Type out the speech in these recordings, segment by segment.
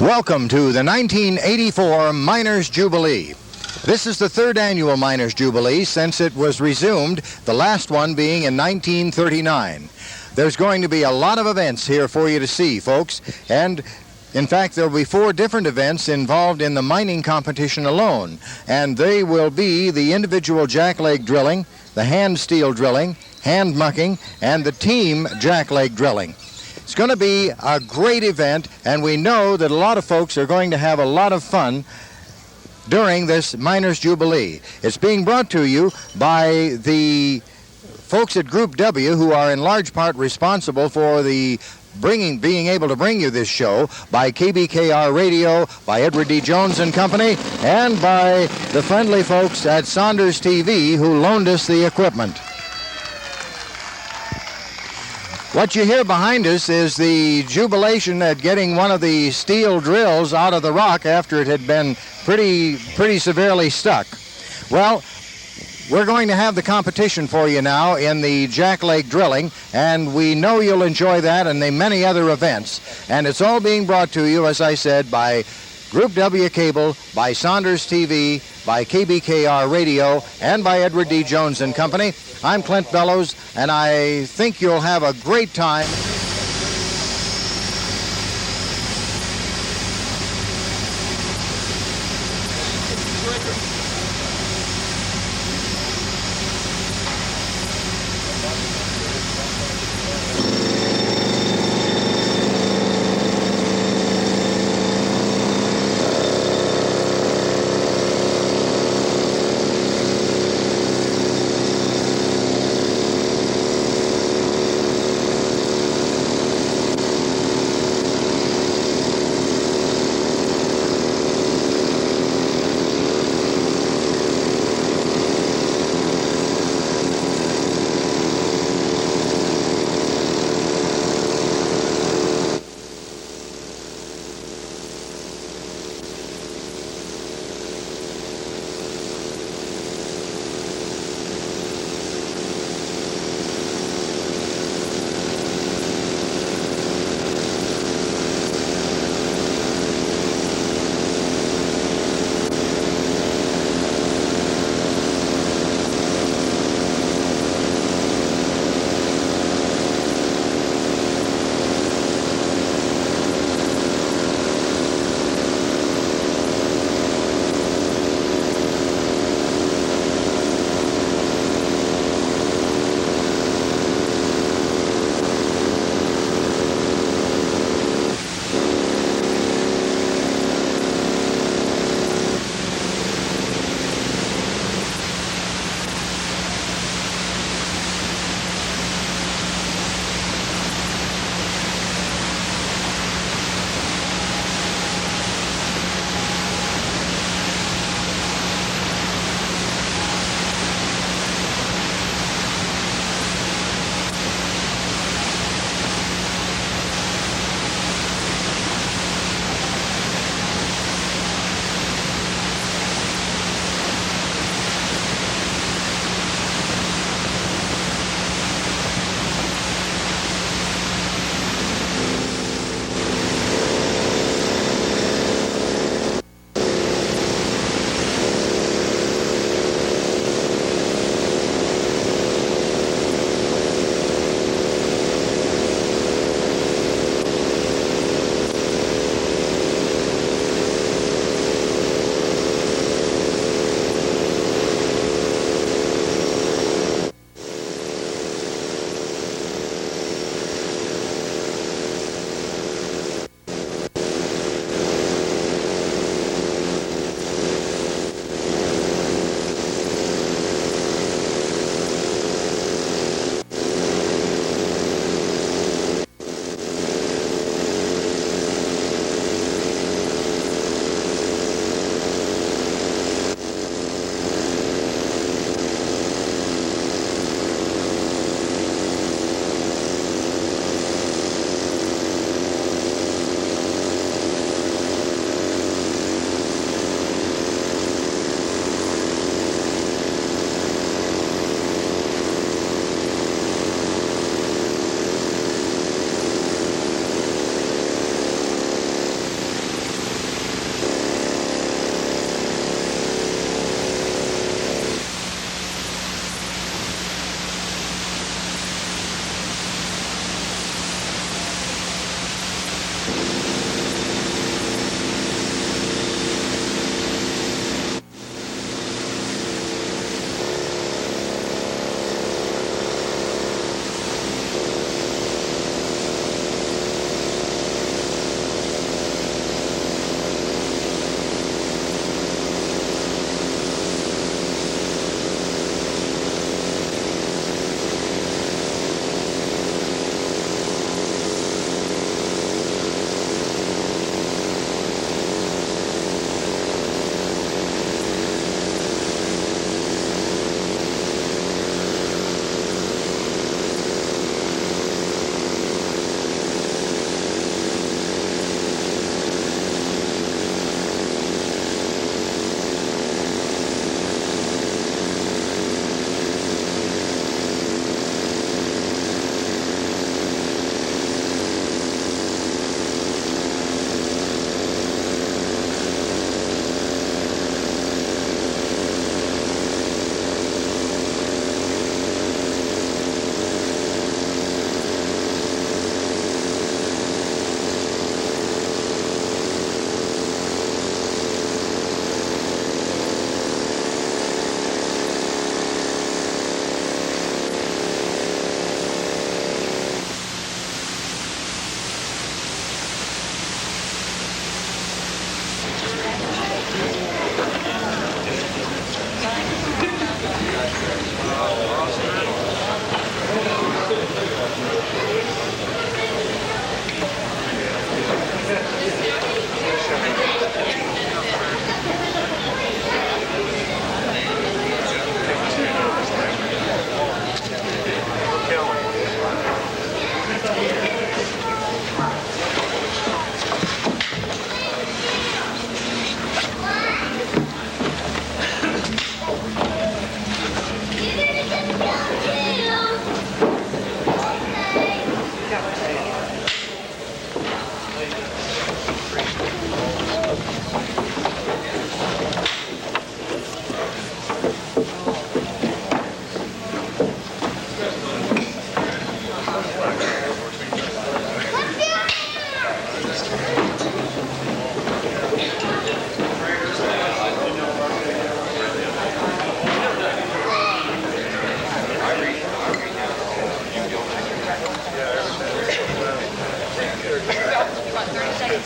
Welcome to the 1984 Miners Jubilee. This is the third annual Miners Jubilee since it was resumed, the last one being in 1939. There's going to be a lot of events here for you to see, folks, and in fact, there will be 4 different events involved in the mining competition alone, and they will be the individual jackleg drilling, the hand steel drilling, hand mucking, and the team jackleg drilling. It's going to be a great event, and we know that a lot of folks are going to have a lot of fun during this Miners Jubilee. It's being brought to you by the folks at Group W, who are in large part responsible for the being able to bring you this show, by KBKR Radio, by Edward D. Jones and Company, and by the friendly folks at Saunders TV who loaned us the equipment. What you hear behind us is the jubilation at getting one of the steel drills out of the rock after it had been pretty severely stuck. Well, we're going to have the competition for you now in the jackleg drilling, and we know you'll enjoy that and the many other events. And it's all being brought to you, as I said, by Group W Cable, by Saunders TV, by KBKR Radio, and by Edward D. Jones and Company. I'm Clint Bellows, and I think you'll have a great time.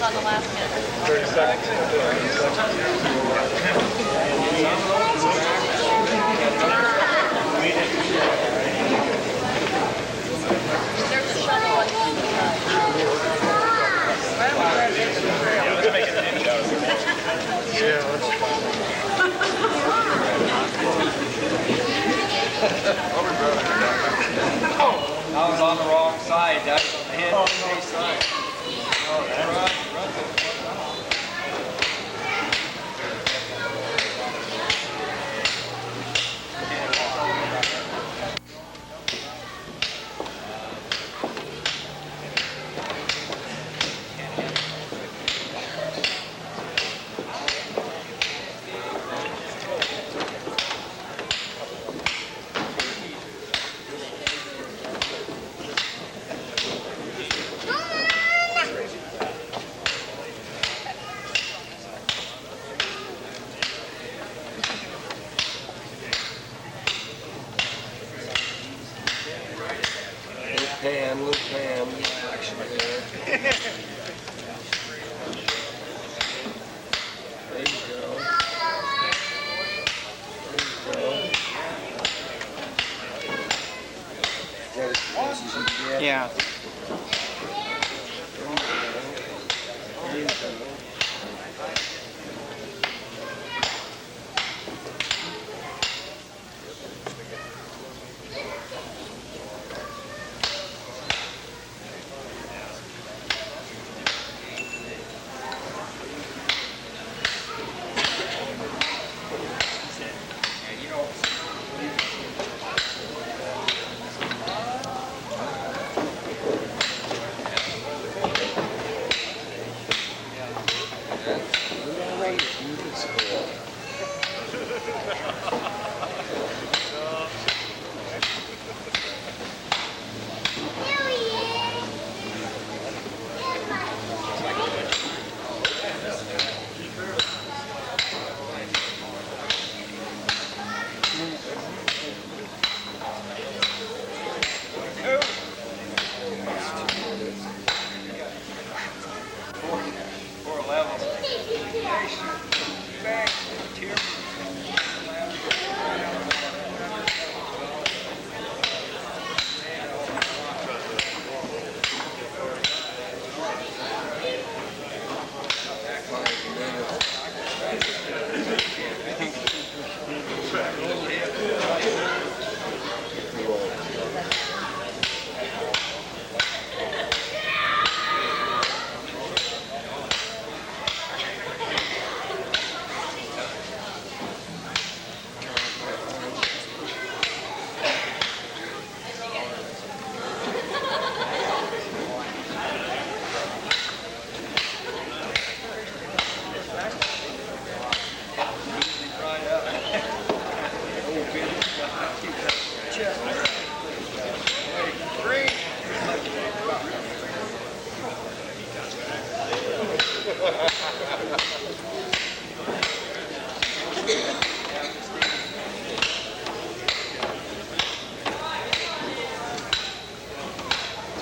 on the last hit. 30 seconds. There's a shovel on the other side. Right over there. Let's make it an inch out of it. Yeah, let's I was on the wrong side. That was on the head on the face side. Oh, that's right. Pam, little Pam, action there. There you go. There you go. Yeah. There you go.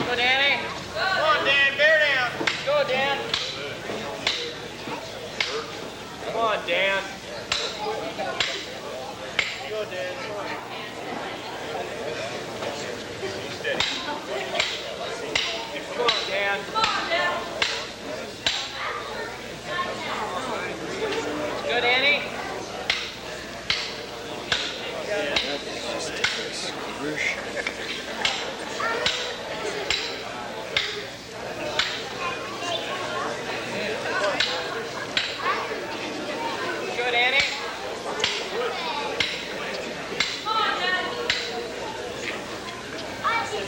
Go, Danny. Come on, Dan, bear down. Go, Dan. Come on, Dan. Go, Dan. Come on. Steady. Come on, Dan. Go, Danny. Go, Danny.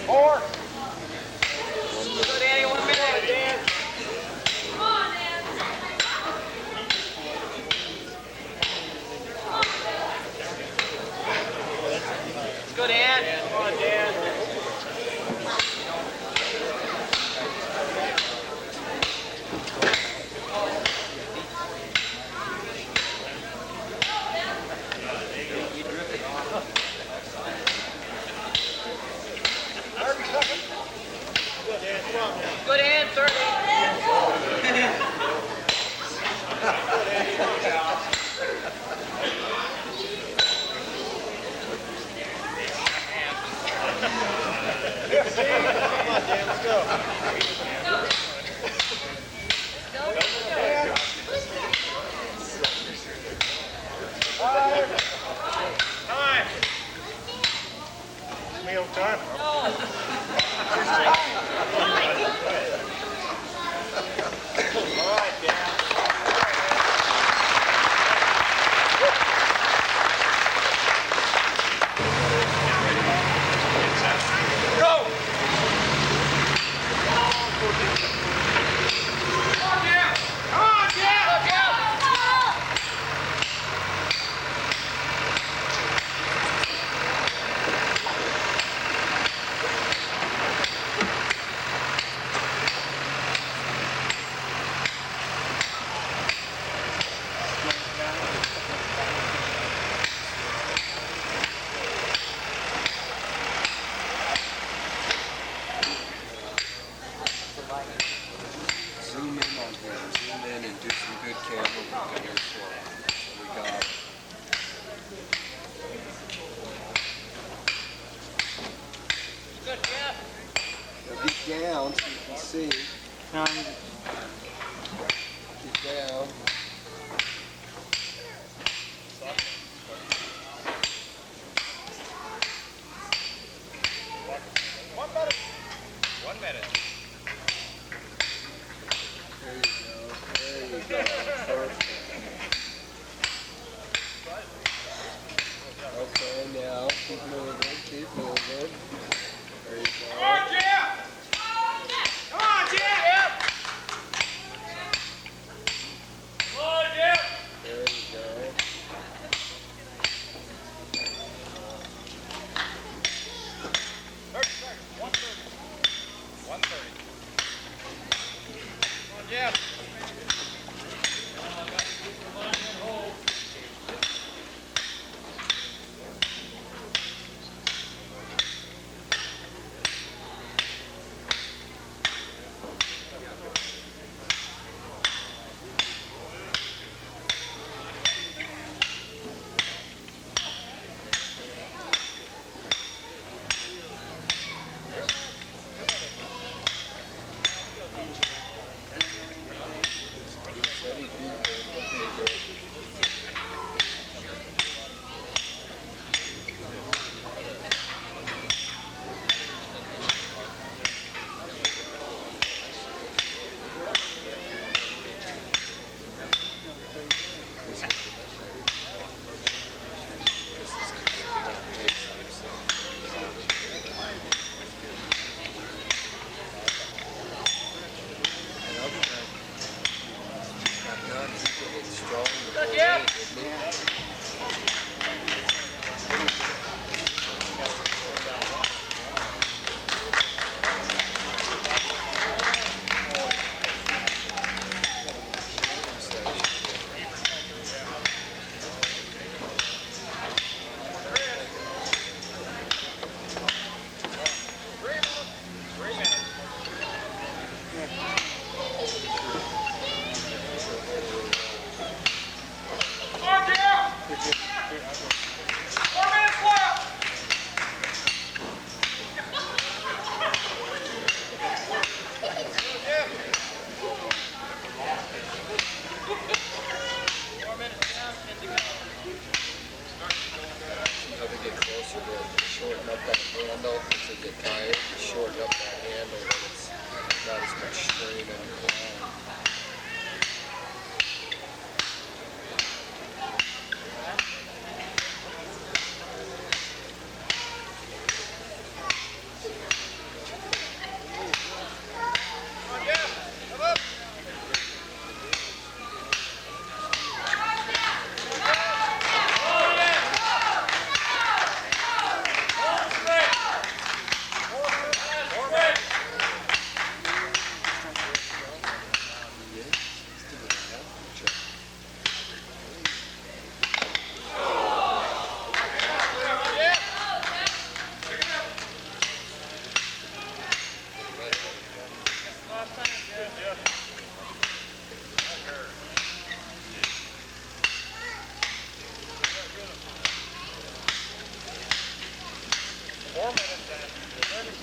Four. Go, Danny. 1 minute. Dan. Go, Dan. Come on, Dan. Go, Dan. 30. Come on, Dan, let's go. Time. Meal time. All right, Dan. Zoom in on him. Zoom in and do some good camera work here for him. So we got him. Good, Jeff. Now be down so you can see. Get down. One minute. There you go. There you go. Perfect. Okay, now keep moving. Keep moving. There you go. Come on, Jeff! Come on, Jeff! Come on, Jeff! There you go. 30 seconds. 130. 130. Come on, Jeff. Good, Jeff. How to get closer to shorten up that handle as they get tired. Shorten up that handle when it's not as much strain on your climb.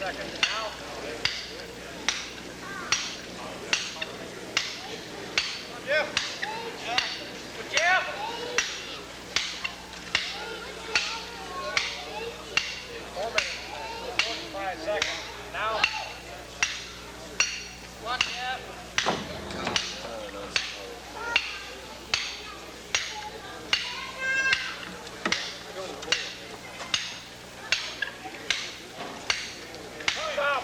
seconds now. Jeff. Good Jeff. 4 minutes. 45 seconds. Now. One, Jeff. Stop.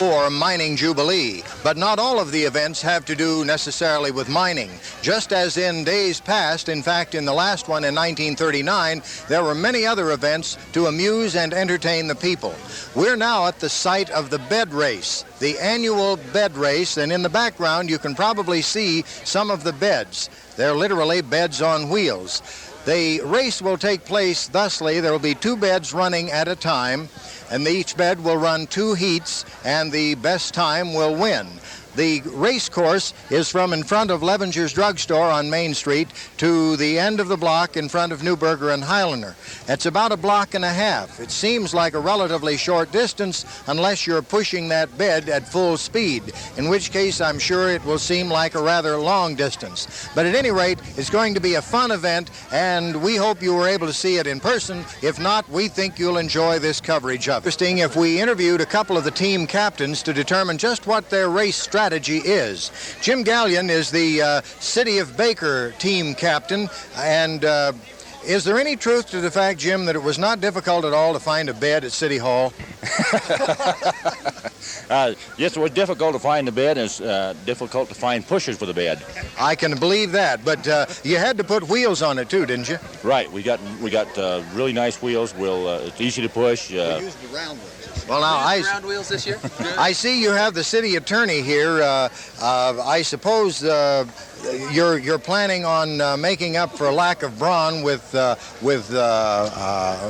for Mining Jubilee. But not all of the events have to do necessarily with mining. Just as in days past, in fact, in the last one in 1939, there were many other events to amuse and entertain the people. We're now at the site of the bed race, the annual bed race, and in the background you can probably see some of the beds. They're literally beds on wheels. The race will take place thusly. There will be 2 beds running at a time, and each bed will run 2 heats, and the best time will win. The race course is from in front of Levenger's Drugstore on Main Street to the end of the block in front of Newberger and Highlander. It's about a block and a half. It seems like a relatively short distance unless you're pushing that bed at full speed, in which case I'm sure it will seem like a rather long distance. But at any rate, it's going to be a fun event, and we hope you were able to see it in person. If not, we think you'll enjoy this coverage of it. Interesting if we interviewed a couple of the team captains to determine just what their race strategy is. Jim Gallion is the City of Baker team captain, and is there any truth to the fact, Jim, that it was not difficult at all to find a bed at City Hall? Yes, it was difficult to find the bed, and it's difficult to find pushers for the bed. I can believe that, but you had to put wheels on it too, didn't you? Right, we got really nice wheels. It's easy to push. We used the round ones. Well, now round wheels this year? I see you have the city attorney here. I suppose you're planning on making up for a lack of brawn with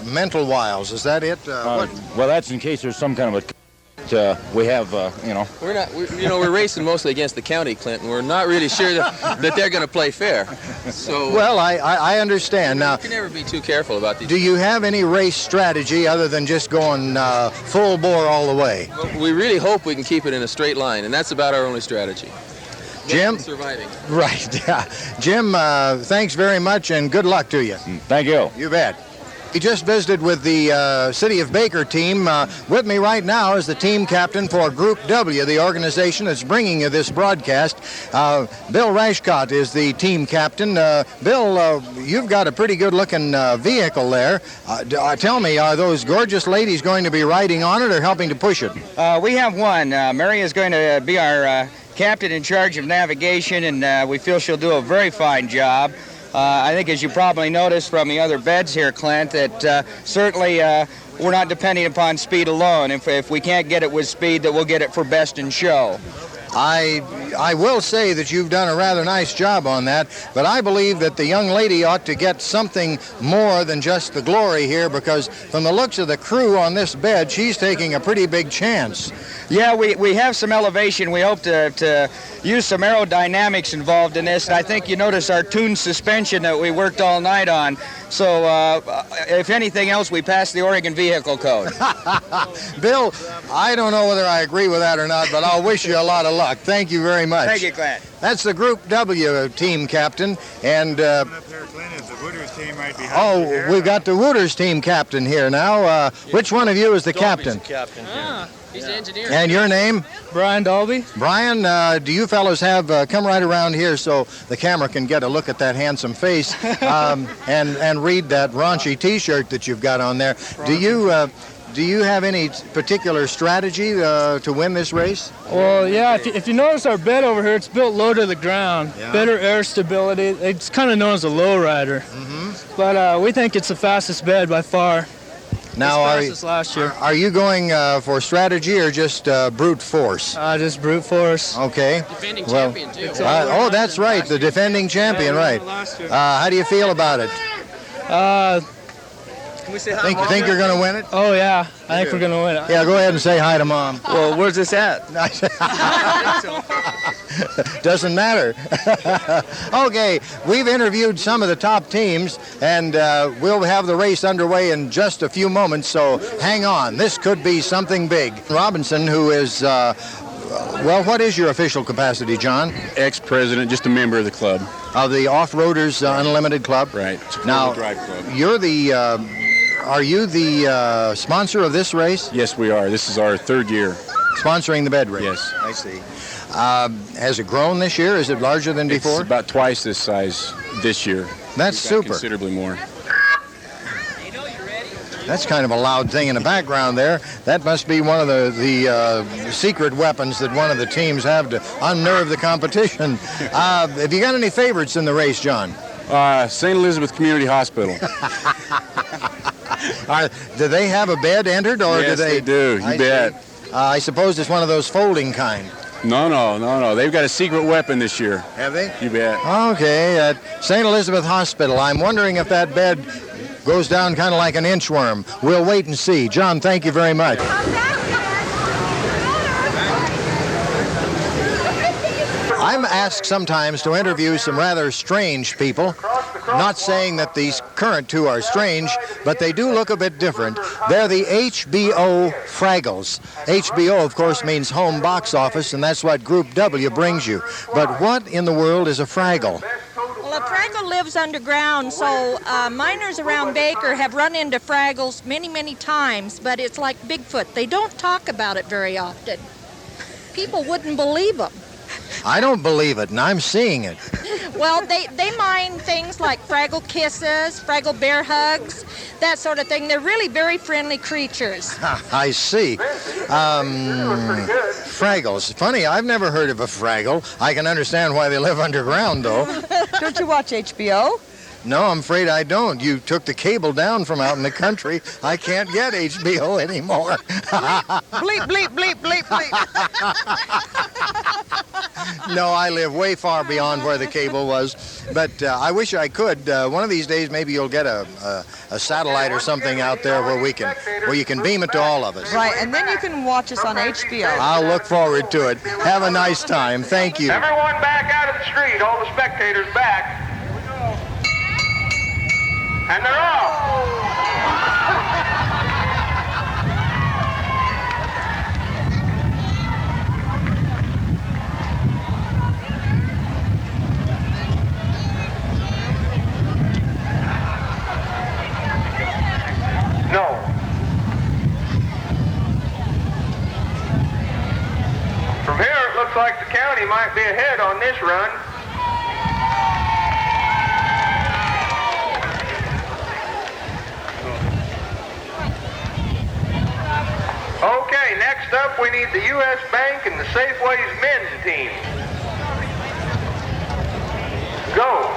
mental wiles. Is that it? Well, that's in case there's some kind of a. We have, We're racing mostly against the county, Clinton. We're not really sure that they're going to play fair. So. Well, I understand. Now, you can never be too careful about these. Do you have any race strategy other than just going full bore all the way? Well, we really hope we can keep it in a straight line, and that's about our only strategy. Jim? Surviving. Right, yeah. Jim, thanks very much, and good luck to you. Thank you. You bet. We just visited with the City of Baker team. With me right now is the team captain for Group W, the organization that's bringing you this broadcast. Bill Rashcott is the team captain. Bill, you've got a pretty good-looking vehicle there. Tell me, are those gorgeous ladies going to be riding on it or helping to push it? We have one. Mary is going to be our captain in charge of navigation, and we feel she'll do a very fine job. I think, as you probably noticed from the other beds here, Clint, that certainly we're not depending upon speed alone. If we can't get it with speed, that we'll get it for best in show. I will say that you've done a rather nice job on that, but I believe that the young lady ought to get something more than just the glory here, because from the looks of the crew on this bed, she's taking a pretty big chance. Yeah, we have some elevation. We hope to use some aerodynamics involved in this. And I think you notice our tuned suspension that we worked all night on. So if anything else, we passed the Oregon Vehicle Code. Bill, I don't know whether I agree with that or not, but I'll wish you a lot of luck. Thank you very much. Thank you, Clint. That's the Group W team captain, and we've got the Wooters team captain here now. Which one of you is the captain? He's the engineer. And your name? Brian Dalby. Brian, do you fellows have, come right around here so the camera can get a look at that handsome face and read that raunchy T-shirt that you've got on there. Do you have any particular strategy to win this race? Well, yeah, if you notice our bed over here, it's built low to the ground. Yeah. Better air stability. It's kind of known as a low rider. Mm-hmm. But we think it's the fastest bed by far. Now, last year. Are you going for strategy or just brute force? Just brute force. Okay. Defending champion, too. That's right, the defending champion, right. How do you feel about it? Can we say hi? Think you're going to win it? Oh, yeah. I think we're going to win it. Yeah, go ahead and say hi to Mom. Well, where's this at? Doesn't matter. Okay, we've interviewed some of the top teams, and we'll have the race underway in just a few moments, so hang on. This could be something big. Robinson, who is, well, what is your official capacity, John? Ex-president, just a member of the club. Of the Off-Roaders Unlimited Club? Right. Now, Drive Club. you're the, are you the sponsor of this race? Yes, we are. This is our third year. Sponsoring the bed race? Yes. I see. Has it grown this year? Is it larger than before? It's about twice this size this year. That's super. Considerably more. That's kind of a loud thing in the background there. That must be one of the secret weapons that one of the teams have to unnerve the competition. Have you got any favorites in the race, John? St. Elizabeth Community Hospital. Do they have a bed entered, or Yes, do they? they do. You bet. I suppose it's one of those folding kind. No. They've got a secret weapon this year. Have they? You bet. Okay, at St. Elizabeth Hospital. I'm wondering if that bed goes down kind of like an inchworm. We'll wait and see. John, thank you very much. I'm asked sometimes to interview some rather strange people. Not saying that these current two are strange, but they do look a bit different. They're the HBO Fraggles. HBO, of course, means home box office, and that's what Group W brings you. But what in the world is a Fraggle? Well, a Fraggle lives underground, so miners around Baker have run into Fraggles many, many times, but it's like Bigfoot. They don't talk about it very often. People wouldn't believe them. I don't believe it, and I'm seeing it. Well, they mine things like Fraggle kisses, Fraggle bear hugs, that sort of thing. They're really very friendly creatures. I see. Fraggles. Funny, I've never heard of a Fraggle. I can understand why they live underground, though. Don't you watch HBO? No, I'm afraid I don't. You took the cable down from out in the country. I can't get HBO anymore. Bleep, bleep, bleep, bleep, bleep. No, I live way far beyond where the cable was. But I wish I could. One of these days, maybe you'll get a satellite or something out there where you can beam it to all of us. Right, and then you can watch us on HBO. I'll look forward to it. Have a nice time. Thank you. Everyone back out of the street. All the spectators back. And they're off. No. From here, it looks like the county might be ahead on this run. Okay, next up we need the U.S. Bank and the Safeways men's team. Go.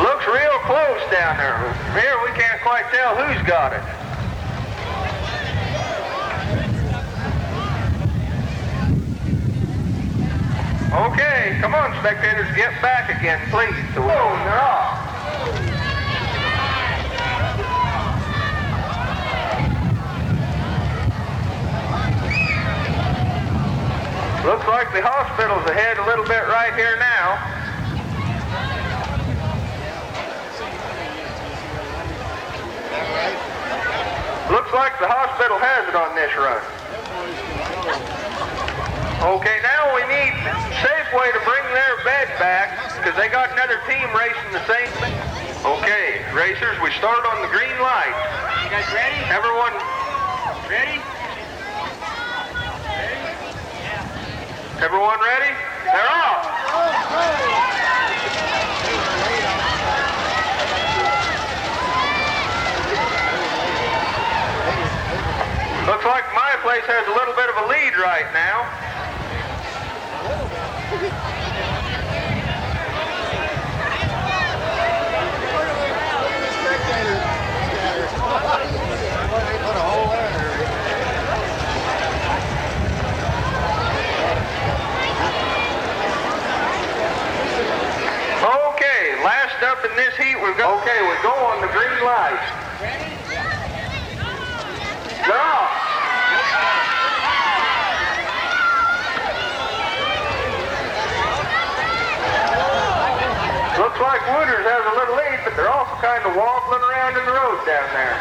Looks real close down there. From here we can't quite tell who's got it. Okay, come on spectators, get back again, please. So they're off. Looks like the hospital's ahead a little bit right here now. Looks like the hospital has it on this run. Okay, now we need Safeway to bring their bed back because they got another team racing the same thing. Okay, racers, we start on the green light. You guys ready? Everyone ready? Everyone ready? They're off. Looks like my place has a little bit of a lead right now. Okay, last up in this heat we go. Okay, we go on the green light. They're off. Looks like Wooders has a little lead, but they're also kind of wobbling around in the road down there.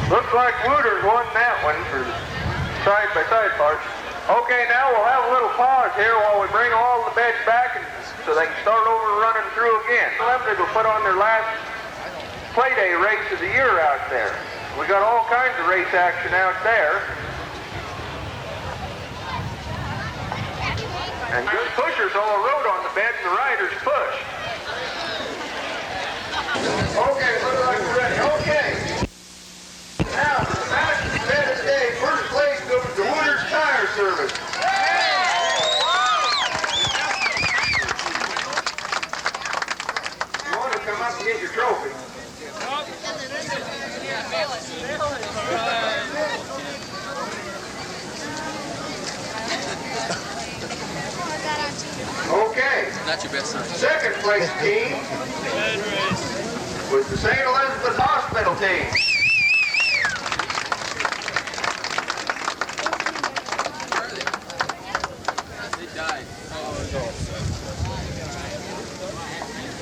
Looks like Wooders won that one for side-by-side parts. Okay, now we'll have a little pause here while we bring all the beds back so they can start over running through again. They will put on their last play day race of the year out there. We got all kinds of race action out there. And good pushers all rode on the bed and the riders pushed. Okay, looks like we're ready. Okay. Now, for the fastest bed of the day, first place goes to Wooders Tire Service. Not your best sign. Second place team was the St. Elizabeth Hospital team.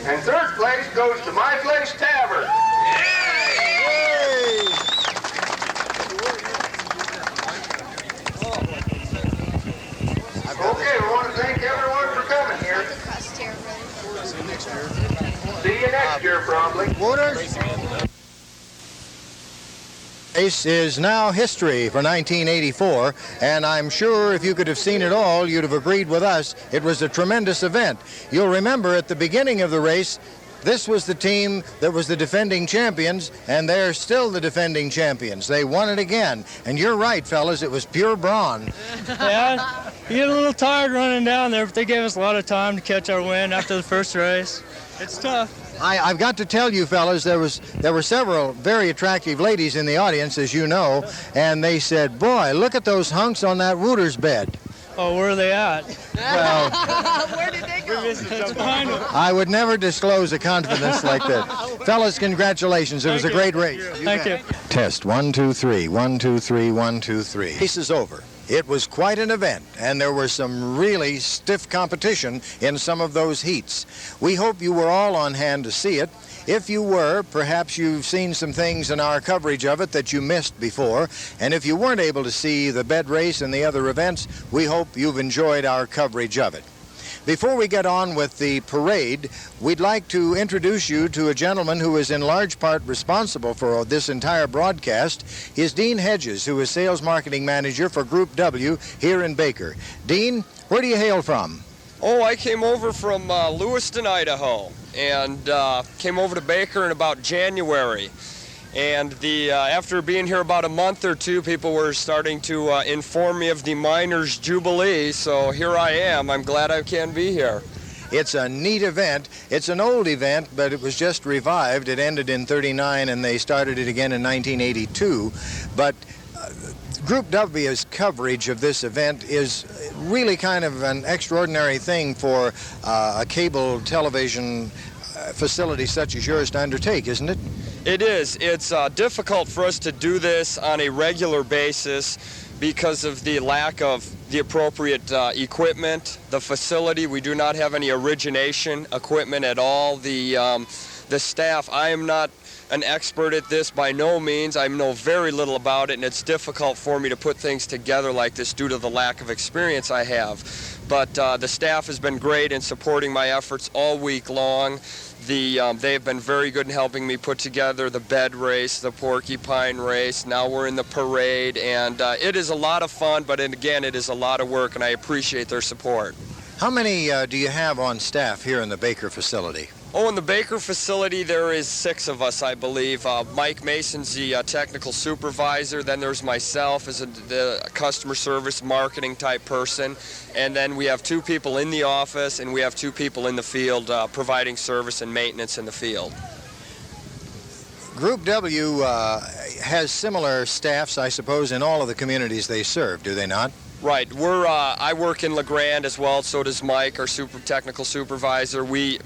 And third place goes to My Place Tavern. Okay, we want to thank everyone for coming here. See you next year, probably. Race is now history for 1984, and I'm sure if you could have seen it all, you'd have agreed with us. It was a tremendous event. You'll remember at the beginning of the race, this was the team that was the defending champions, and they're still the defending champions. They won it again. And you're right, fellas, it was pure brawn. Yeah, you get a little tired running down there, but they gave us a lot of time to catch our wind after the first race. It's tough. I've got to tell you, fellas, there were several very attractive ladies in the audience, as you know, and they said, boy, look at those hunks on that rooter's bed. Oh, where are they at? Well, Where did they go? It's behind them. I would never disclose a confidence like that. Fellas, congratulations. It was a great race. Thank you. Test 1, 2, 3, 1, 2, 3, 1, 2, 3. Race is over. It was quite an event, and there was some really stiff competition in some of those heats. We hope you were all on hand to see it. If you were, perhaps you've seen some things in our coverage of it that you missed before, and if you weren't able to see the bed race and the other events, we hope you've enjoyed our coverage of it. Before we get on with the parade, we'd like to introduce you to a gentleman who is in large part responsible for this entire broadcast. He's Dean Hedges, who is Sales Marketing Manager for Group W here in Baker. Dean, where do you hail from? Oh, I came over from Lewiston, Idaho, and came over to Baker in about January. And after being here about a month or two, people were starting to inform me of the Miners Jubilee, so here I am. I'm glad I can be here. It's a neat event. It's an old event, but it was just revived. It ended in '39, and they started it again in 1982. But Group W's coverage of this event is really kind of an extraordinary thing for a cable television facility such as yours to undertake, isn't it? It is. It's difficult for us to do this on a regular basis because of the lack of the appropriate equipment, the facility. We do not have any origination equipment at all. The staff, I am not an expert at this by no means. I know very little about it, and it's difficult for me to put things together like this due to the lack of experience I have. But the staff has been great in supporting my efforts all week long. They've been very good in helping me put together the bed race, the porcupine race. Now we're in the parade, and it is a lot of fun, but again, it is a lot of work, and I appreciate their support. How many do you have on staff here in the Baker facility? Oh, in the Baker facility, there is 6 of us, I believe. Mike Mason's the technical supervisor. Then there's myself as the customer service marketing type person. And then we have 2 people in the office, and we have 2 people in the field providing service and maintenance in the field. Group W has similar staffs, I suppose, in all of the communities they serve, do they not? Right. I work in LeGrand as well. So does Mike, our technical supervisor. We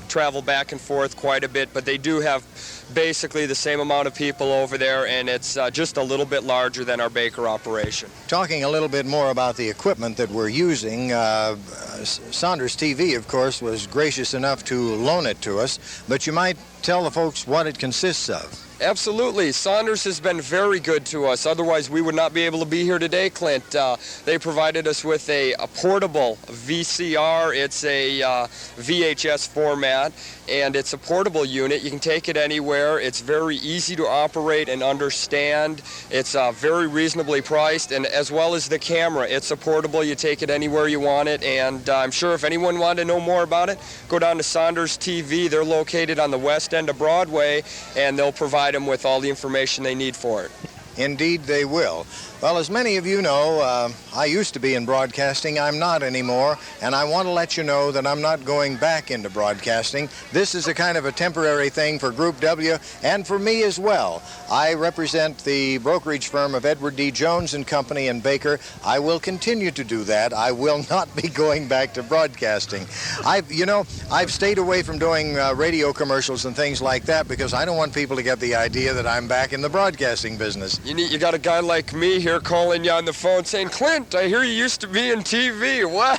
travel back and forth quite a bit, but they do have basically the same amount of people over there, and it's just a little bit larger than our Baker operation. Talking a little bit more about the equipment that we're using, Saunders TV, of course, was gracious enough to loan it to us, but you might tell the folks what it consists of. Absolutely. Saunders has been very good to us. Otherwise, we would not be able to be here today, Clint. They provided us with a portable VCR. It's a VHS format, and it's a portable unit. You can take it anywhere. It's very easy to operate and understand. It's very reasonably priced, and as well as the camera. It's a portable. You take it anywhere you want it, and I'm sure if anyone wanted to know more about it, go down to Saunders TV. They're located on the west end of Broadway, and they'll provide them with all the information they need for it. Indeed, they will. Well, as many of you know, I used to be in broadcasting. I'm not anymore, and I want to let you know that I'm not going back into broadcasting. This is a kind of a temporary thing for Group W and for me as well. I represent the brokerage firm of Edward D. Jones and Company in Baker. I will continue to do that. I will not be going back to broadcasting. I've stayed away from doing radio commercials and things like that because I don't want people to get the idea that I'm back in the broadcasting business. You got a guy like me here calling you on the phone saying, Clint, I hear you used to be in TV. Wow.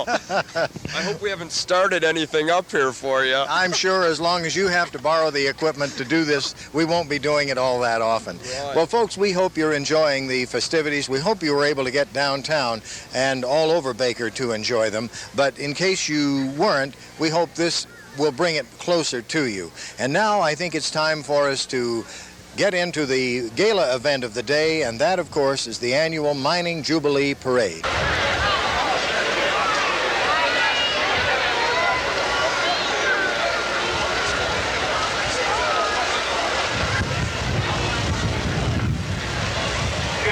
I hope we haven't started anything up here for you. I'm sure as long as you have to borrow the equipment to do this, we won't be doing it all that often. Right. Well, folks, we hope you're enjoying the festivities. We hope you were able to get downtown and all over Baker to enjoy them. But in case you weren't, we hope this will bring it closer to you. And now I think it's time for us to get into the gala event of the day, and that, of course, is the annual Mining Jubilee Parade. Good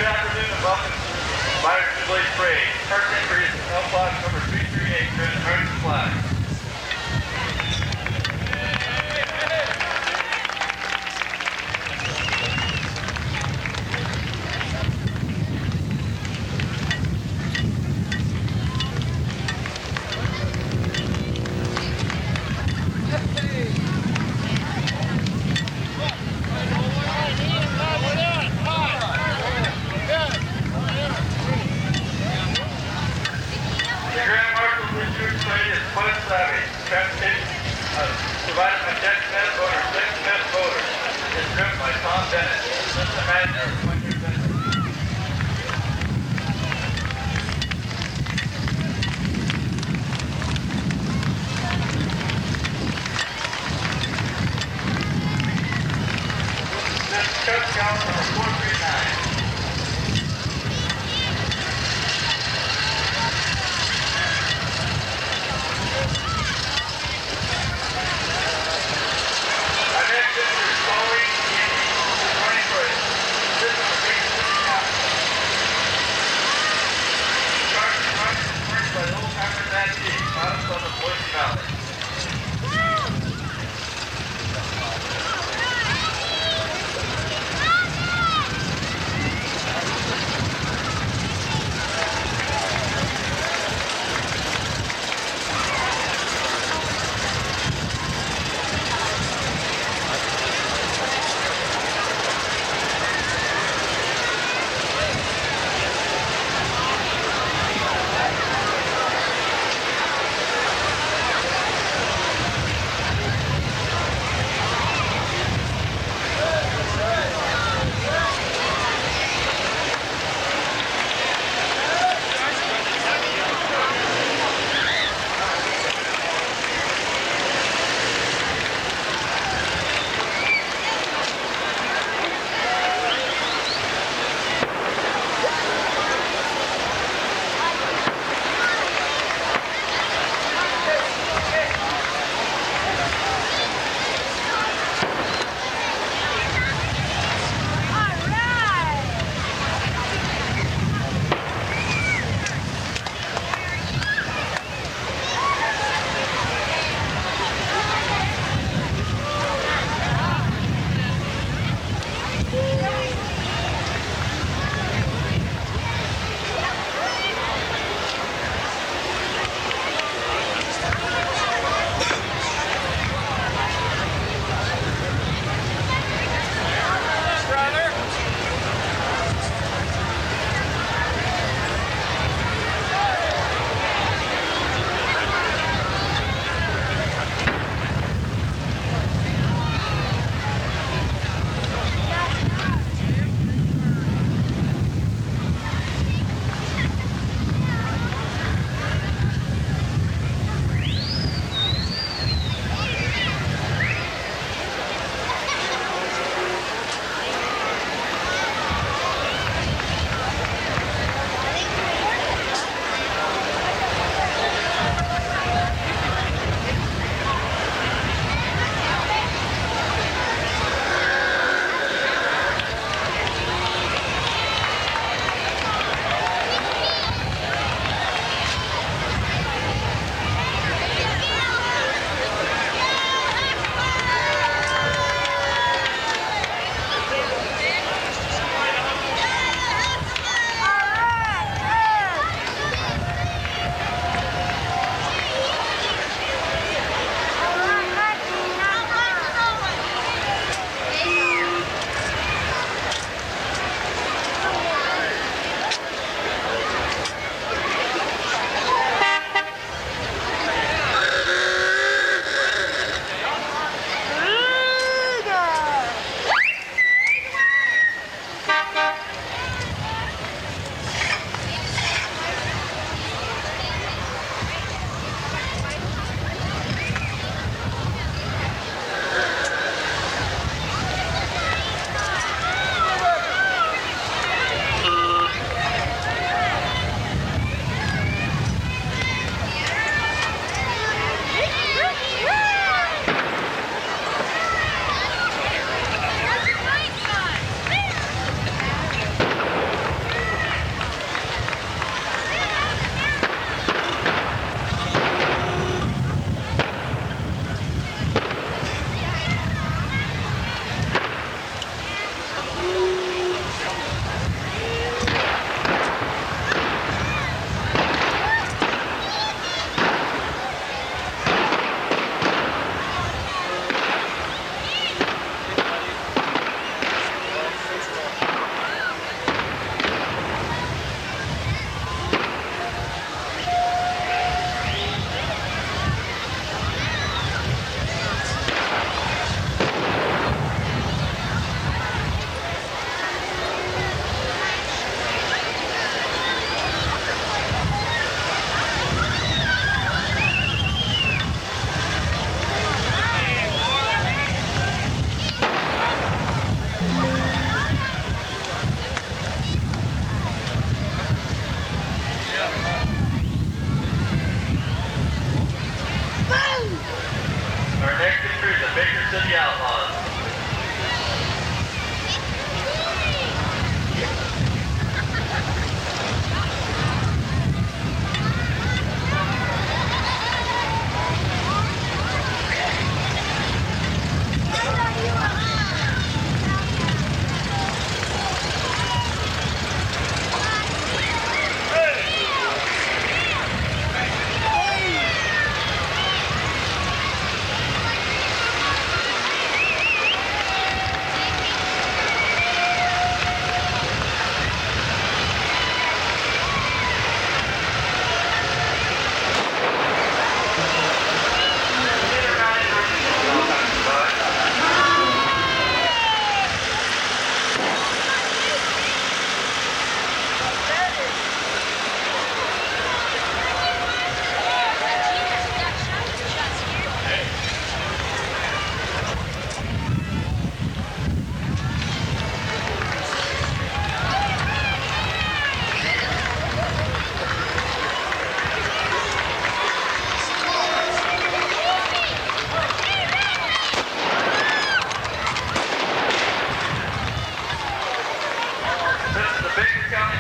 afternoon and welcome to Miners Jubilee Parade. First entry is L Block number 338, driven American flag. Provided by Jack Smith, voter 6 Smith voter. It's driven by Tom Bennett, assistant manager of Winter Center. This is Coach Scout number 439.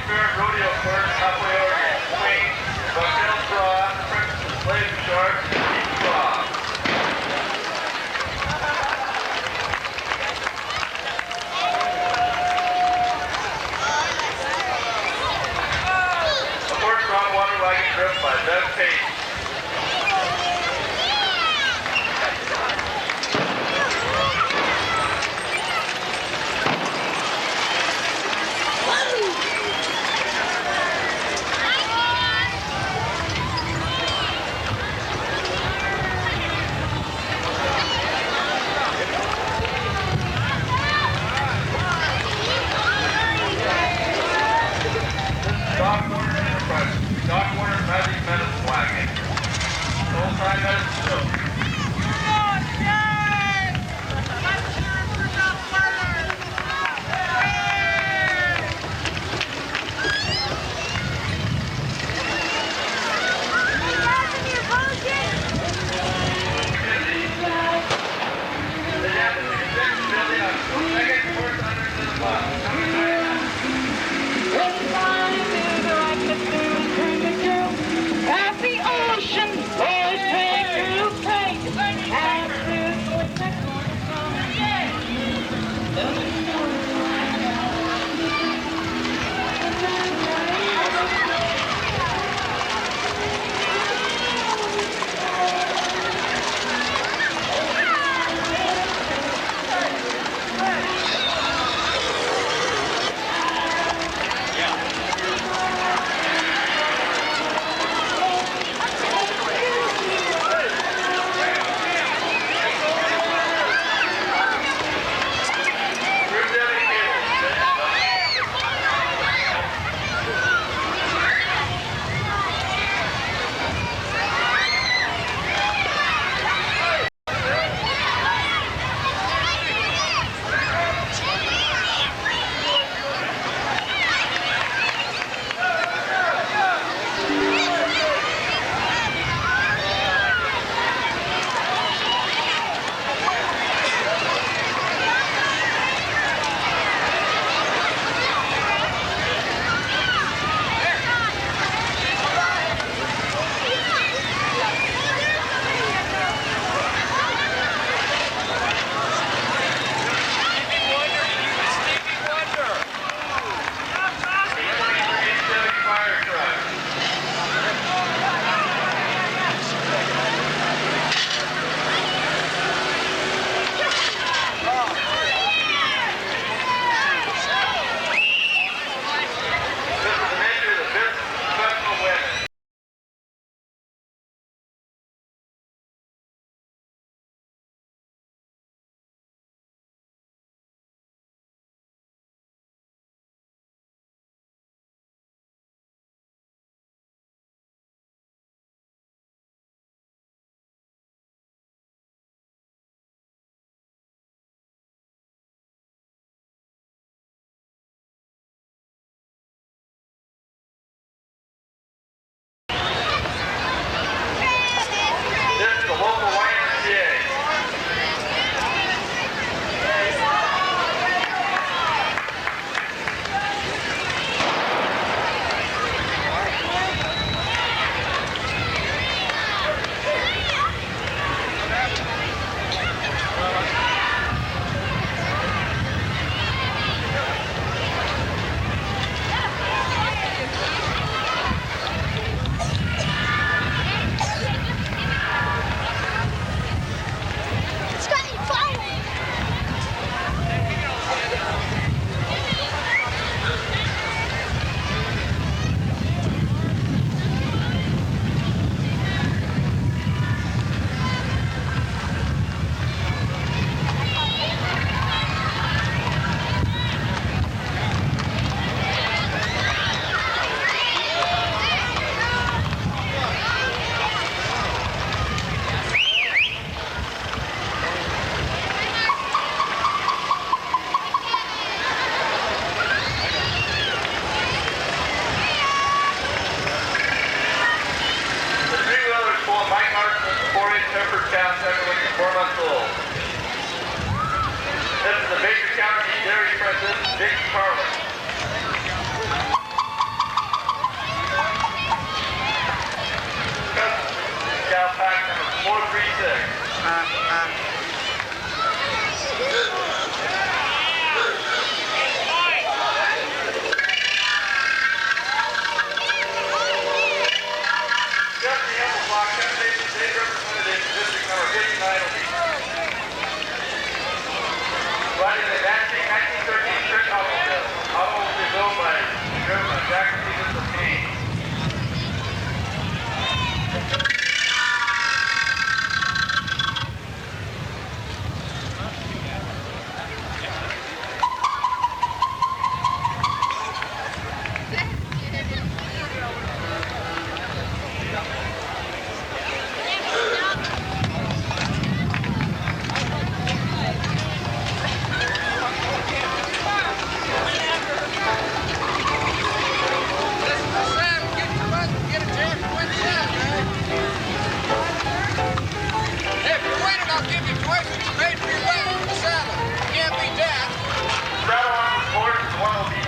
Spirit rodeo clerk halfway over the swing, Bucktail Straw, Blazing Shark, Straw. A horse drawn water wagon driven by Bev Payton.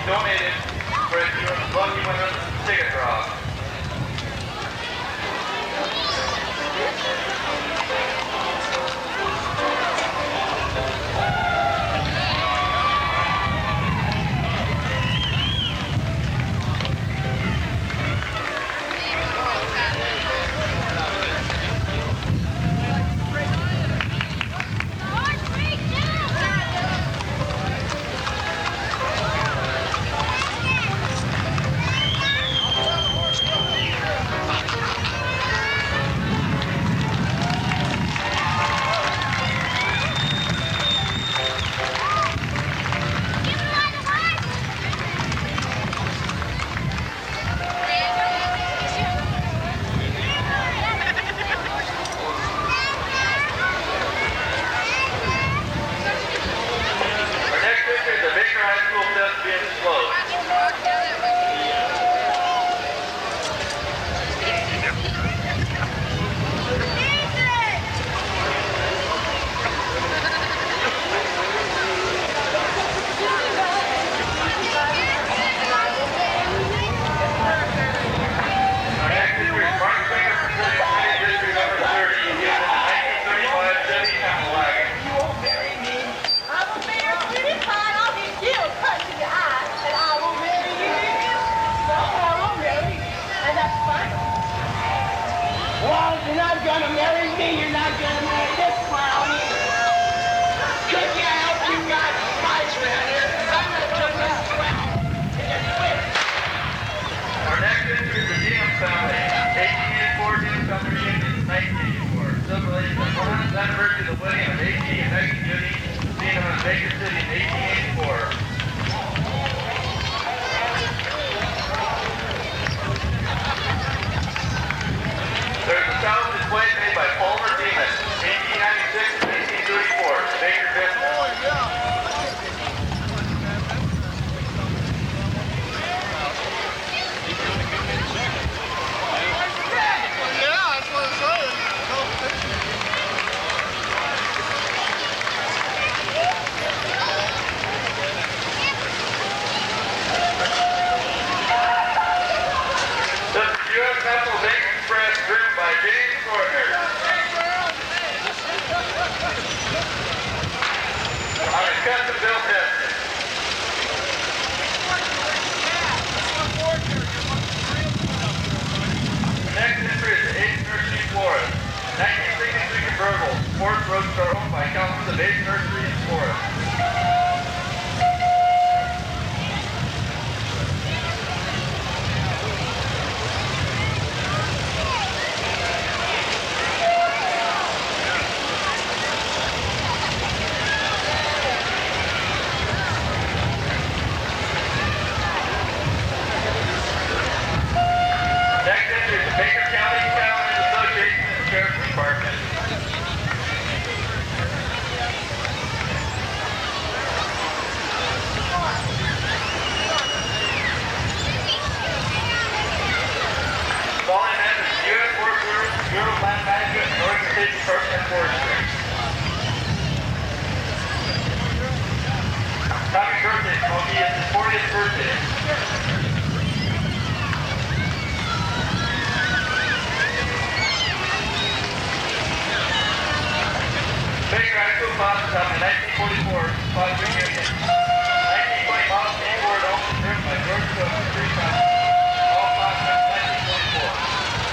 donated for the lucky winner of the ticket draw.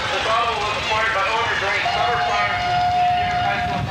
The bottle was acquired by owner during summer fires in the high school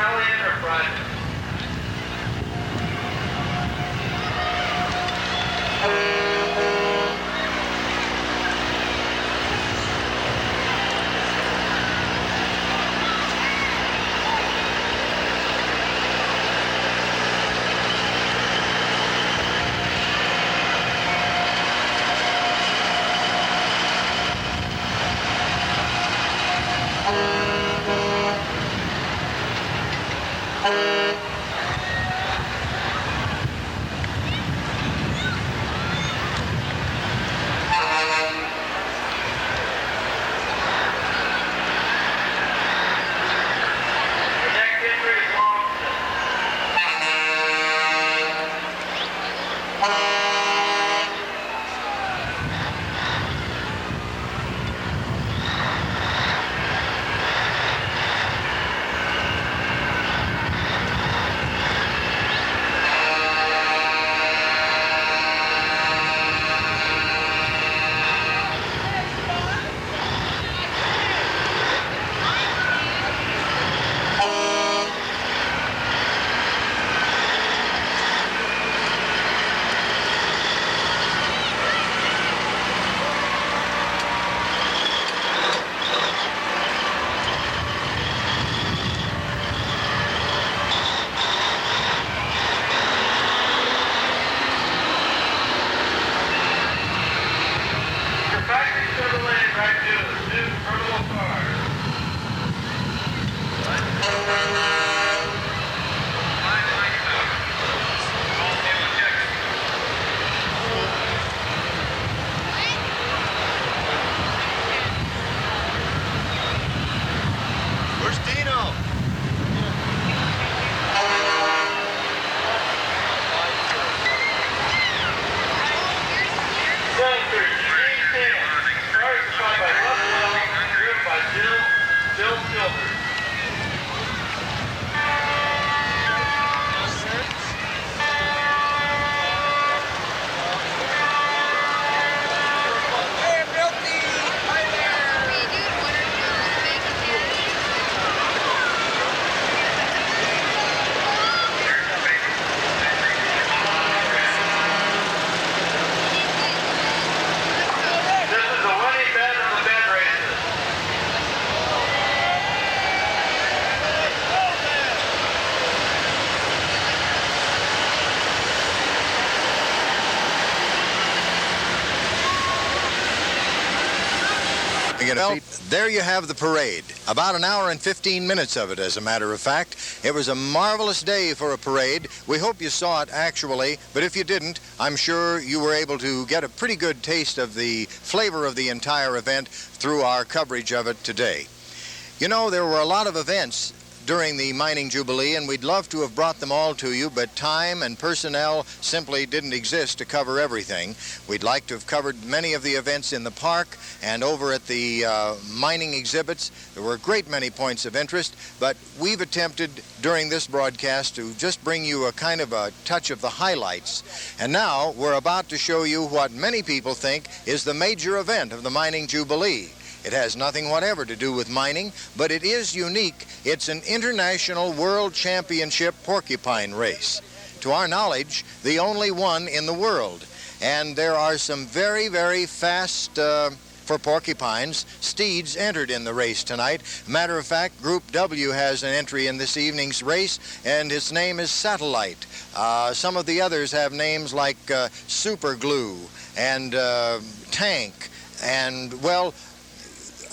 Jubilee Enterprises. Well, there you have the parade. About an hour and 15 minutes of it, as a matter of fact. It was a marvelous day for a parade. We hope you saw it actually, but if you didn't, I'm sure you were able to get a pretty good taste of the flavor of the entire event through our coverage of it today. You know, there were a lot of events during the Mining Jubilee, and we'd love to have brought them all to you, but time and personnel simply didn't exist to cover everything. We'd like to have covered many of the events in the park and over at the mining exhibits. There were a great many points of interest, but we've attempted during this broadcast to just bring you a kind of a touch of the highlights. And now we're about to show you what many people think is the major event of the Mining Jubilee. It has nothing whatever to do with mining, but it is unique. It's an international world championship porcupine race. To our knowledge, the only one in the world. And there are some very, very fast, for porcupines, steeds entered in the race tonight. Matter of fact, Group W has an entry in this evening's race, and his name is Satellite. Some of the others have names like Super Glue and Tank, and, well,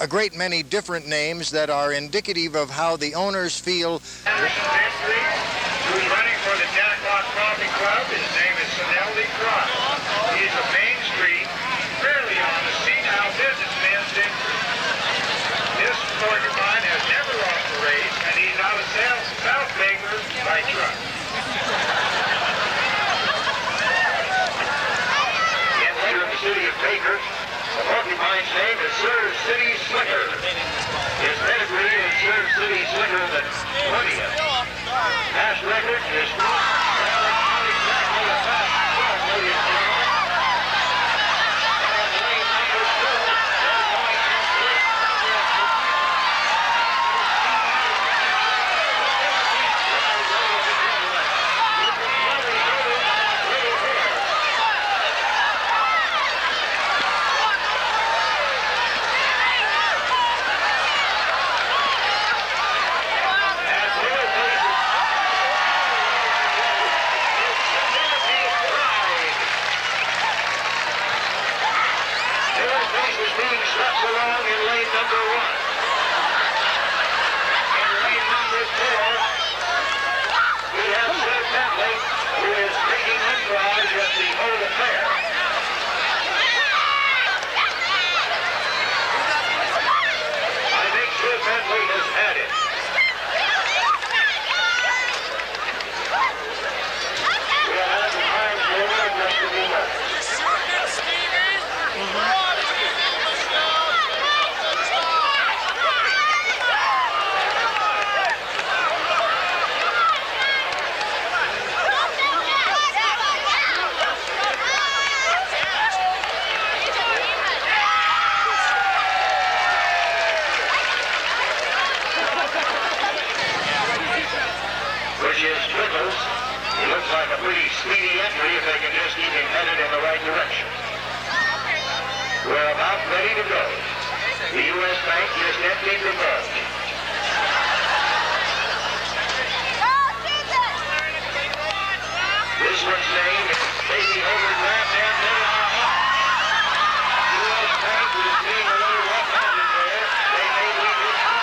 a great many different names that are indicative of how the owners feel. Who's running for the 10 o'clock coffee club? His name is Sonelli Cross. He's a Main Street, fairly on the senile businessman's district. This porcupine has never lost a race, and he's out of South Baker by truck. In the city of Baker, the porcupine's name is Sir City Slicker. His pedigree is Sir City Slicker the 20th. Past record is not exactly a fast 12 million pounds. And lane number 2, they're going to arbitrage at the whole affair. I think Smith Bentley has had it. We'll have the times over in just a few moments. Which is Twiddles. He looks like a pretty speedy entry if they can just keep him headed in the right direction. We're about ready to go. The U.S. Bank just emptied the bunch. This one's name is Baby Overdraft and U.S. Bank is being a little left-handed there. They may lead this one.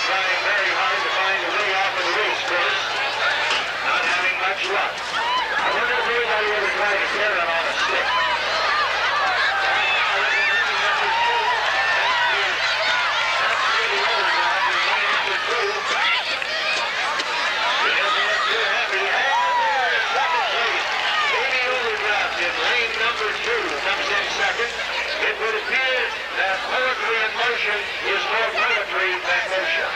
Trying very hard to find a way off of the race course. Not having much luck. I wonder if anybody ever tried to carry him on a stick. That's really overdrive. He's lane number 2. He doesn't look too happy. And there's second place. Baby Overdraft in lane number 2 comes in second. It would appear that poetry in motion is more poetry than motion.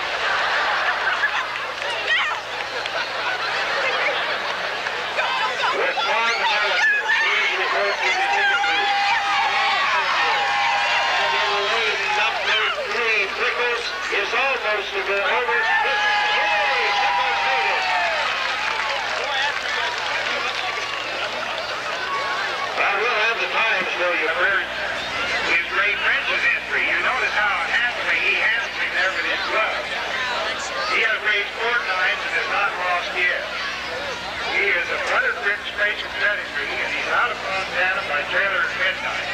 With Juan Gallagher, he's referred to the ticket booth. And in lane number 3, Pickles is almost to go over. Yay! Pickles made it. Well, we'll have the times for you, Bert. His great Prince's entry. You notice how happily he handles him there with his glove. He has raced 4 times and has not lost yet. He is a Butterfritz Racing pedigree, and he's out of Montana by Taylor at midnight.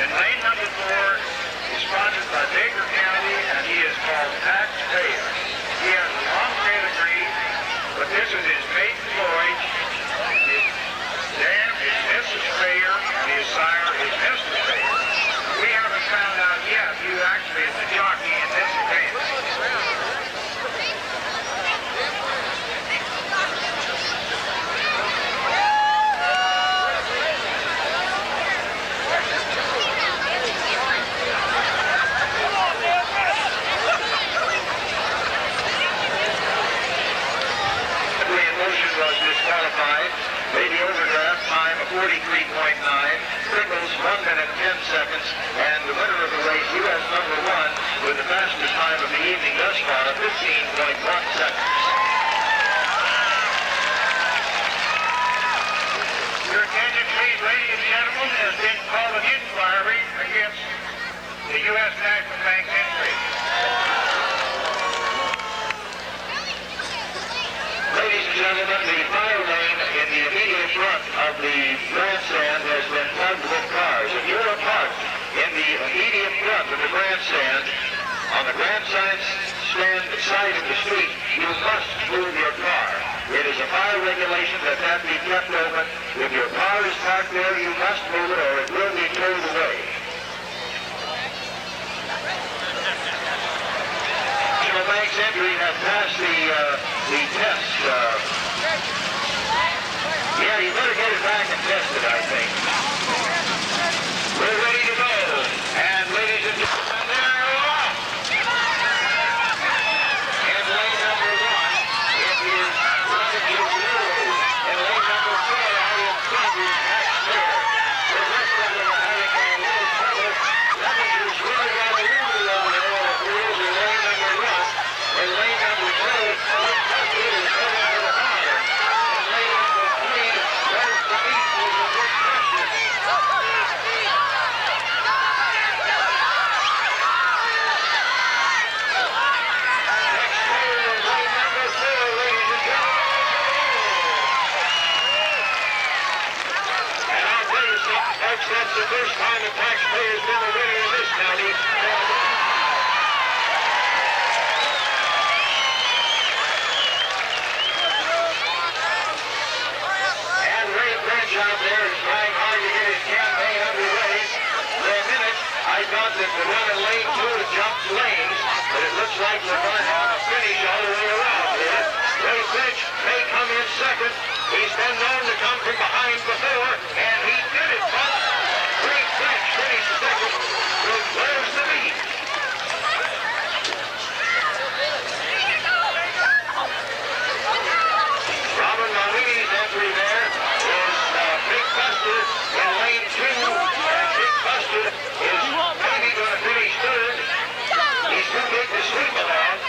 And lane number 4 is sponsored by Baker County, and he is called Taxpayer. He has a long pedigree, but this is his maiden voyage. His dam is Mrs. Payer, and his sire is Mr. Payer. We haven't found out yet who actually is the jockey in this event. Was disqualified. Baby Overdraft, time of 43.9. Pickles, 1 minute 10 seconds. And the winner of the race, U.S. number 1, with the fastest time of the evening thus far, 15.1 seconds. Your attention, please, ladies and gentlemen. There's been called an inquiry against the U.S. National Bank's entry. Ladies and gentlemen, the fire lane in the immediate front of the grandstand has been plugged with cars. If you're parked in the immediate front of the grandstand, on the grandstand side of the street, you must move your car. It is a fire regulation that be kept open. If your car is parked there, you must move it or it will be towed away. National Bank's entry has passed the test. Yeah, you better get it back and test it, I think. We're ready to go. And ladies and gentlemen, they're off. In lane number 1, it is Jubilee. In lane number 4, out in front is Taxpayer. The rest of them are having a little trouble. Lemon's really got a little over there. It is in lane number 1. In lane number 2, looks like it is heading to the fire. first time a taxpayer's been a winner in this county. And Ray French out there is trying hard to get his campaign underway. For a minute, I thought that the one in lane 2 had jumped lanes, but it looks like we're going to have a finish all the way around here. Ray French may come in second. He's been known to come from behind before, and he did it, but Ray French finished second. Where's the lead? Robin Malini's entry there is Big Buster in lane 2, and Big Buster is maybe going to finish third. He's too big to sweep along.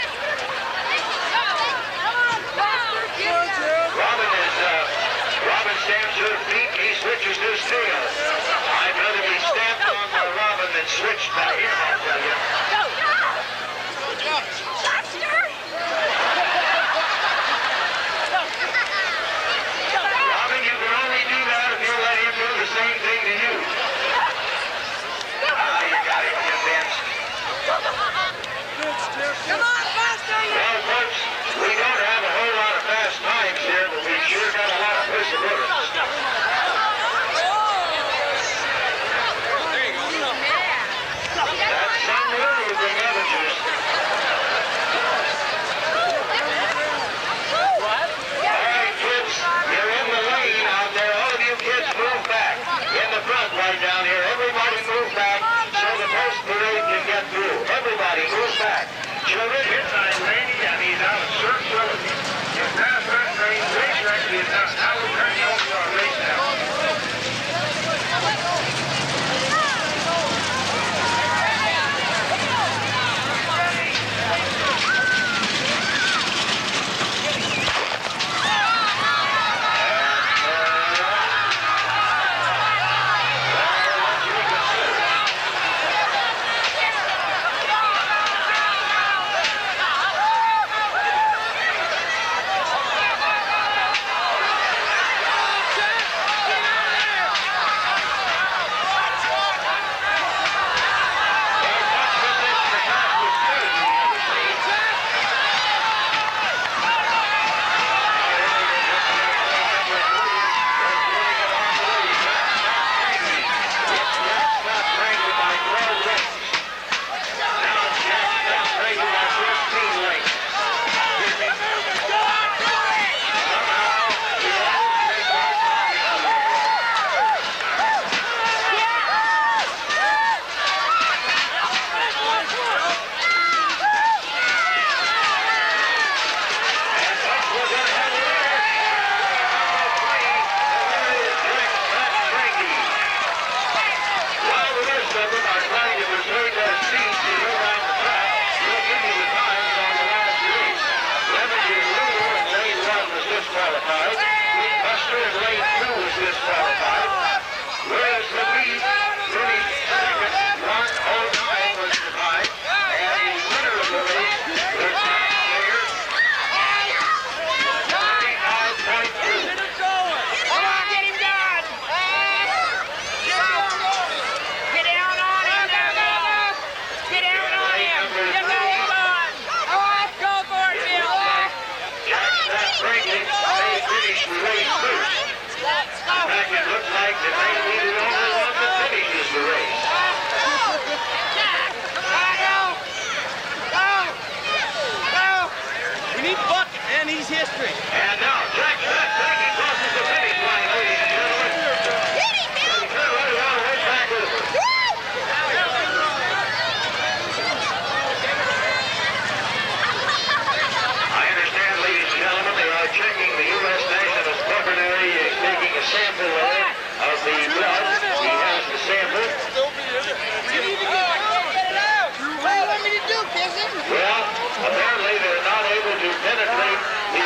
Robin stamps her feet, he switches to his tail. I'd rather be stamped on by Robin than switched by him, I'll tell you. Robin, you can only do that if you let him do the same thing to you. You got him convinced. Come on, Buster! Well, folks, we don't have a whole lot of fast times here, but we sure got a lot of perseverance. That's some rule with the amateurs. All right, kids, you're in the lane out there. All of you kids move back. In the front right down here, everybody move back so the post parade can get through. Everybody move back. Children, it's Randy, and he's out of Sir Sullivan. Your past first name, race record is out. Now we'll turn you over to our race now. history. And now, Jack Frankie crosses the finish line, ladies and gentlemen. Hit him, Bill! He turned right around and went back over. I understand, ladies and gentlemen, they are checking the U.S. National's veterinary is taking a sample of the blood. He has the sample. What do you want me to do, Kissy? Well, apparently they're not able to penetrate the...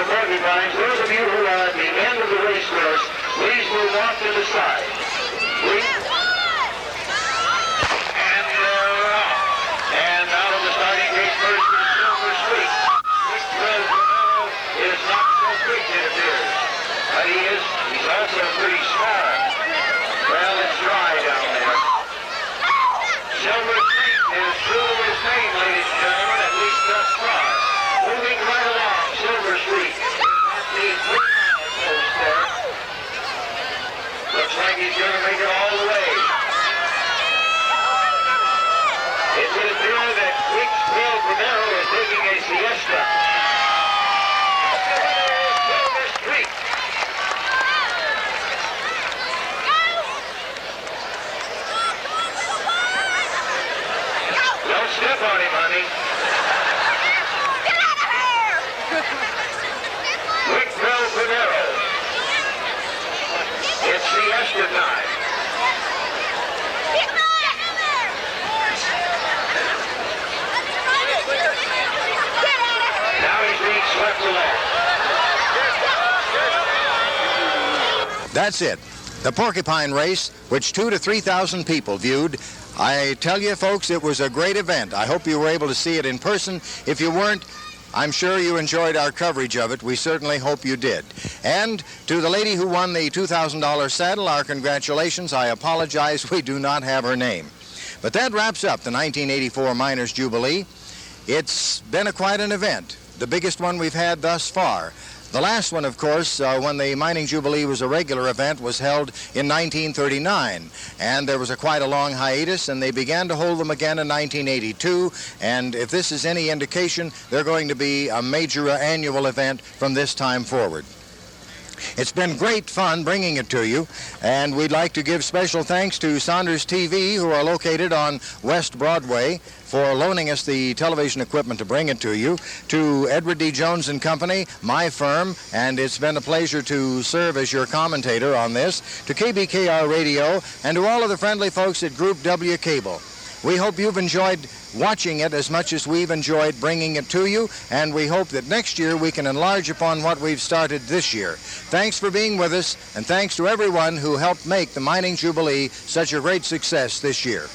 the porcupines, those of you who are at the end of the race course, please move off to the side. And they're off. And out of the starting gate first is Silver Sweet. Rick Bell is not so quick, it appears. But he's also pretty small. Well, it's dry down there. Silver Sweet is true to his name, ladies and gentlemen, at least thus far. Moving right along, Silver Sweet. At the 3-mile post there. Looks like he's going to make it all the way. It would appear that Quicksville Romero is taking a siesta. Silver Sweet. Don't step on him, honey. Get out of here! Quicksville Romero. It's siesta time. Now he's being swept along. That's it. The Porcupine Race, which 2,000 to 3,000 people viewed. I tell you, folks, it was a great event. I hope you were able to see it in person. If you weren't, I'm sure you enjoyed our coverage of it. We certainly hope you did. And to the lady who won the $2,000 saddle, our congratulations. I apologize, we do not have her name. But that wraps up the 1984 Miners Jubilee. It's been quite an event, the biggest one we've had thus far. The last one, of course, when the Mining Jubilee was a regular event, was held in 1939. And there was quite a long hiatus, and they began to hold them again in 1982. And if this is any indication, they're going to be a major annual event from this time forward. It's been great fun bringing it to you, and we'd like to give special thanks to Saunders TV, who are located on West Broadway, for loaning us the television equipment to bring it to you, to Edward D. Jones and Company, my firm, and it's been a pleasure to serve as your commentator on this, to KBKR Radio, and to all of the friendly folks at Group W Cable. We hope you've enjoyed watching it as much as we've enjoyed bringing it to you, and we hope that next year we can enlarge upon what we've started this year. Thanks for being with us, and thanks to everyone who helped make the Mining Jubilee such a great success this year.